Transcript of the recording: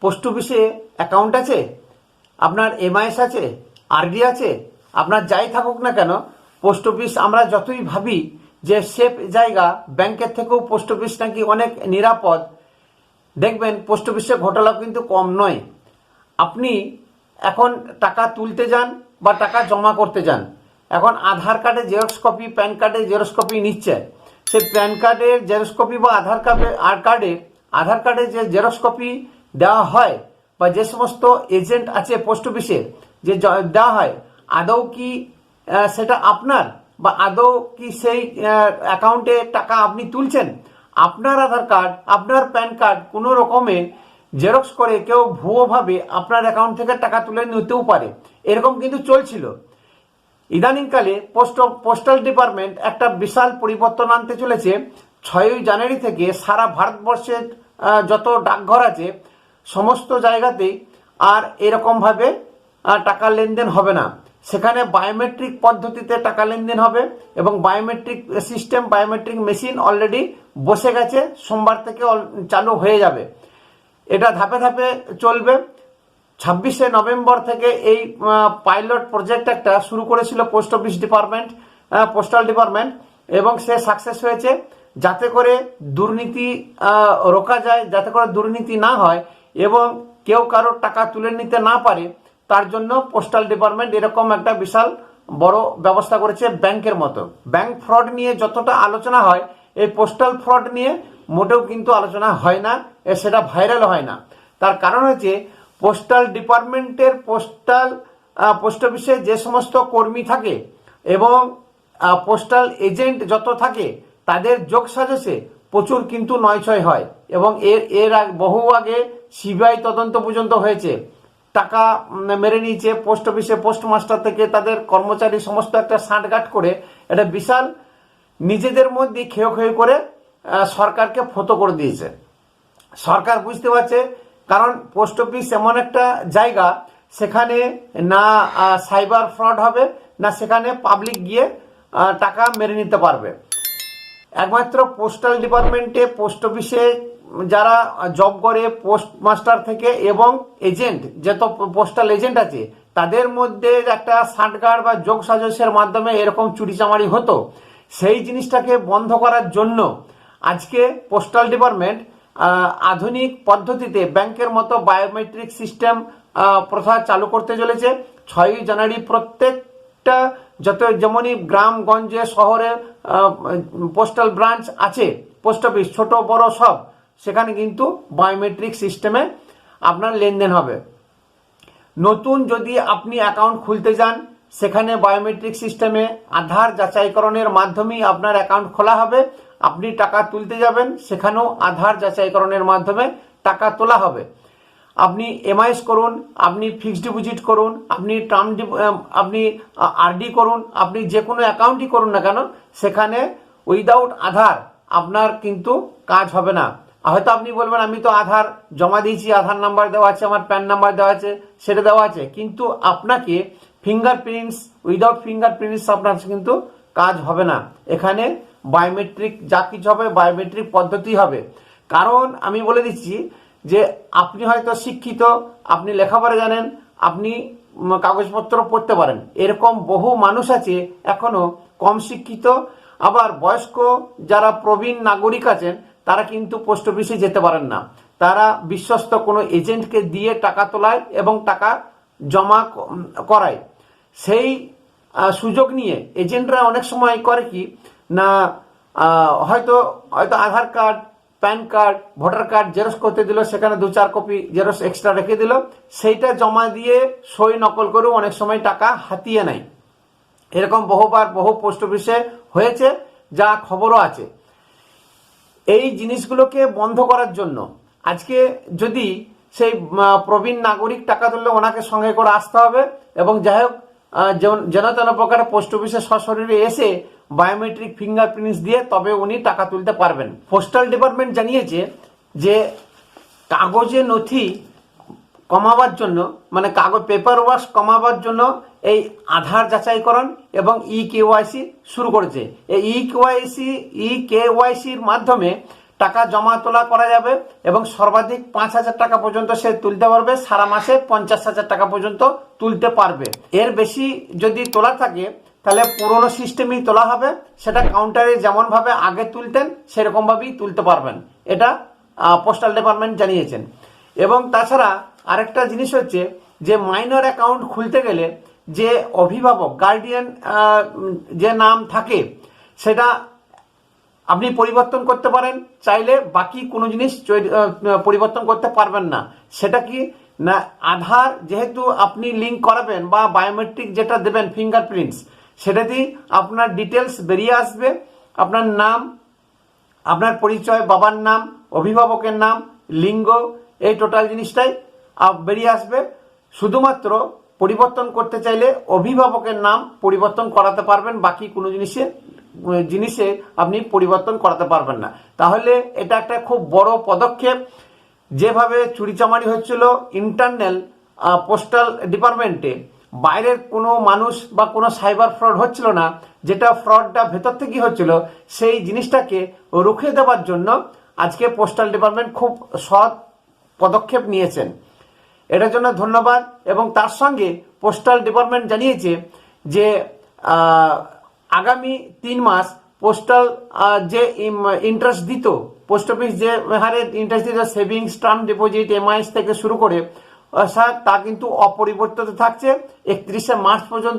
Post অফিসে account আছে, আপনার এমআইএস আছে, আরডি আছে, আপনার যাই থাকুক না কেন, পোস্ট অফিস আমরা যতই ভাবি যে সেফ জায়গা, ব্যাংকের থেকেও পোস্ট অফিস নাকি অনেক নিরাপদ, দেখবেন পোস্ট অফিসে ঘোটালা কিন্তু কম নয়। আপনি এখন টাকা তুলতে যান বা টাকা জমা করতে যান, এখন আধার কার্ডে জেরক্স কপি, প্যান কার্ডে জেরক্স কপি নিচ্ছে। সেই প্যান কার্ডের জেরক্স কপি বা আধার কার্ডে যে জেরক্স কপি দেওয়া হয় বা যে সমস্ত এজেন্ট আছে পোস্ট অফিসে যে দেওয়া হয়, আদৌ কি সেটা আপনার, বা আদৌ কি সেই অ্যাকাউন্টে টাকা আপনি তুলছেন? আপনার আধার কার্ড, আপনার প্যান কার্ড কোনো রকমে জেরক্স করে কেউ ভুয়োভাবে আপনার অ্যাকাউন্ট থেকে টাকা তুলে নিতেও পারে, এরকম কিন্তু চলছিল। ইদানিংকালে পোস্টাল ডিপার্টমেন্ট একটা বিশাল পরিবর্তন আনতে চলেছে। 6ই জানুয়ারি থেকে সারা ভারতবর্ষের যত ডাকঘর আছে সমস্ত জায়গাতেই আর এরকমভাবে টাকা লেনদেন হবে না। সেখানে বায়োমেট্রিক পদ্ধতিতে টাকা লেনদেন হবে এবং biometric system, biometric machine already বসে গেছে, সোমবার থেকে চালু হয়ে যাবে। এটা ধাপে ধাপে চলবে। 26শে নভেম্বর থেকে এই পাইলট প্রজেক্ট একটা শুরু করেছিল post office department, postal department, এবং সে সাকসেস হয়েছে। যাতে করে দুর্নীতি রোকা যায়, যাতে করে দুর্নীতি না হয় এবং কেউ কারোর টাকা তুলে নিতে না পারে, তার জন্য পোস্টাল ডিপার্টমেন্ট এরকম একটা বিশাল বড় ব্যবস্থা করেছে। ব্যাংকের মতো ব্যাংক ফ্রড নিয়ে যতটা আলোচনা হয়, এই পোস্টাল ফ্রড নিয়ে মোটেও কিন্তু আলোচনা হয় না, সেটা ভাইরাল হয় না। তার কারণ হচ্ছে পোস্টাল ডিপার্টমেন্টের পোস্ট অফিসে যে সমস্ত কর্মী থাকে এবং পোস্টাল এজেন্ট যত থাকে, তাদের যোগ সাজসে প্রচুর কিন্তু নয়ছয় হয় এবং এর বহু আগে সিবিআই তদন্ত পর্যন্ত হয়েছে। টাকা মেরে নিয়েছে পোস্ট অফিসে, পোস্টমাস্টার থেকে তাদের কর্মচারী সমস্ত একটা সাঁটগাঁট করে এটা বিশাল নিজেদের মধ্যে খেয়ে করে সরকারকে ফতো করে দিয়েছে। সরকার বুঝতে পারছে, কারণ পোস্ট অফিস এমন একটা জায়গা, সেখানে না সাইবার ফ্রড হবে, না সেখানে পাবলিক গিয়ে টাকা মেরে নিতে পারবে। একমাত্র পোস্টাল ডিপার্টমেন্টে, পোস্ট অফিসে যারা জব করে পোস্টমাস্টার থেকে এবং এজেন্ট, যত পোস্টাল এজেন্ট আছে, তাদের মধ্যে একটা সাঁটগাড় বা যোগ সাজসের মাধ্যমে এরকম চুরিচামারি হতো, সেই জিনিসটাকে বন্ধ করার জন্য আজকে পোস্টাল ডিপার্টমেন্ট আধুনিক পদ্ধতিতে ব্যাংকের মতো বায়োমেট্রিক সিস্টেম প্রথা চালু করতে চলেছে। 6ই জানুয়ারি প্রত্যেকটা যেমনই গ্রামগঞ্জে শহরে পোস্টাল ব্রাঞ্চ আছে, পোস্ট অফিস ছোট বড় সব, সেখানে কিন্তু বায়োমেট্রিক সিস্টেমে আপনার লেনদেন হবে। নতুন যদি আপনি অ্যাকাউন্ট খুলতে যান, সেখানে বায়োমেট্রিক সিস্টেমে আধার যাচাইকরণের মাধ্যমেই আপনার অ্যাকাউন্ট খোলা হবে। আপনি টাকা তুলতে যাবেন, সেখানেও আধার যাচাইকরণের মাধ্যমে টাকা তোলা হবে। আপনি এমআইএস করুন, আপনি ফিক্সড ডিপোজিট করুন, আপনি আরডি করুন, আপনি যে কোনো অ্যাকাউন্টই করুন না কেন, সেখানে উইদাউট আধার আপনার কিন্তু কাজ হবে না। হয়তো আপনি বলবেন আমি তো আধার জমা দিয়েছি, আধার নাম্বার দেওয়া আছে, আমার প্যান নাম্বার দেওয়া আছে, সেটা দেওয়া আছে, কিন্তু আপনাকে উইদাউট ফিঙ্গারপ্রিন্টস আপনার কিন্তু কাজ হবে না। এখানে বায়োমেট্রিক যা কিছু হবে বায়োমেট্রিক পদ্ধতি হবে। কারণ আমি বলে দিচ্ছি যে আপনি হয়তো শিক্ষিত, আপনি লেখাপড়া জানেন, আপনি কাগজপত্র পড়তে পারেন, এরকম বহু মানুষ আছে এখনো কম শিক্ষিত, আবার বয়স্ক যারা প্রবীণ নাগরিক আছেন, তারা কিন্তু পোস্ট অফিসে যেতে পারেন না। তারা বিশ্বস্ত কোনো এজেন্টকে দিয়ে টাকা তোলায় এবং টাকা জমা করায়। সেই সুযোগ নিয়ে এজেন্টরা অনেক সময় করে কি না, হয়তো Aadhaar card, PAN card, voter card xerox করতে দিল, সেখানে 2-4 কপি জেরক্স এক্সট্রা রেখে দিল, সেইটা জমা দিয়ে সই নকল করেও অনেক সময় টাকা হাতিয়ে নেয়। এরকম বহু পোস্ট অফিসে হয়েছে, যা খবরও আছে। এই জিনিসগুলোকে বন্ধ করার জন্য আজকে যদি সেই প্রবীণ নাগরিক টাকা তুললে ওনাকে সঙ্গে করে আসতে হবে এবং যাই হোক যেন তেন প্রকারে পোস্ট অফিসে সশরীরে এসে বায়োমেট্রিক ফিঙ্গারপ্রিন্টস দিয়ে তবে উনি টাকা তুলতে পারবেন। পোস্টাল ডিপার্টমেন্ট জানিয়েছে যে কাগজে নথি কমাবার জন্য, মানে পেপার ওয়াশ কমাবার জন্য এই আধার যাচাইকরণ এবং কেওয়াইসি শুরু করেছে। এই কেওয়াইসির মাধ্যমে টাকা জমা তোলা করা যাবে এবং সর্বাধিক 5,000 টাকা পর্যন্ত সে তুলতে পারবে, সারা মাসে 50,000 টাকা পর্যন্ত তুলতে পারবে। এর বেশি যদি তোলা থাকে তাহলে পুরোনো সিস্টেমেই তোলা হবে, সেটা কাউন্টারে যেমনভাবে আগে তুলতেন সেরকমভাবেই তুলতে পারবেন, এটা পোস্টাল ডিপার্টমেন্ট জানিয়েছেন। এবং তাছাড়া আরেকটা জিনিস হচ্ছে যে মাইনর অ্যাকাউন্ট খুলতে গেলে যে অভিভাবক গার্ডিয়ান যে নাম থাকে সেটা আপনি পরিবর্তন করতে পারেন, চাইলে বাকি কোনো জিনিস পরিবর্তন করতে পারবেন না। সেটা কি না, আধার যেহেতু আপনি লিঙ্ক করাবেন বা বায়োমেট্রিক যেটা দেবেন ফিঙ্গারপ্রিন্টস, সেটাতেই আপনার ডিটেলস বেরিয়ে আসবে, আপনার নাম, আপনার পরিচয়, বাবার নাম, অভিভাবকের নাম, লিঙ্গ, এই টোটাল জিনিসটাই বেরিয়ে আসবে। শুধুমাত্র পরিবর্তন করতে চাইলে অভিভাবকের নাম পরিবর্তন করাতে পারবেন, বাকি কোনো জিনিসে আপনি পরিবর্তন করাতে পারবেন না। তাহলে এটা একটা খুব বড় পদক্ষেপ। যেভাবে চুরিচামারি হচ্ছিল ইন্টারনাল পোস্টাল ডিপার্টমেন্টে, বাইরের কোনো মানুষ বা কোনো সাইবার ফ্রড হচ্ছিল না, যেটা ফ্রডটা ভেতর থেকে হচ্ছিল, সেই জিনিসটাকে রুখে দেওয়ার জন্য আজকে পোস্টাল ডিপার্টমেন্ট খুব সৎ পদক্ষেপ নিয়েছেন, এটার জন্য ধন্যবাদ। এবং তার সঙ্গে পোস্টাল ডিপার্টমেন্ট জানিয়েছে যে আগামী 3 মাস পোস্টাল যে ইন্টারেস্ট দিত, পোস্ট অফিস যে হারে ইন্টারেস্ট দিত সেভিংস, টার্ম ডিপোজিট, এমআইএস থেকে শুরু করে, তা কিন্তু অপরিবর্তিত থাকছে 31শে মার্চ পর্যন্ত।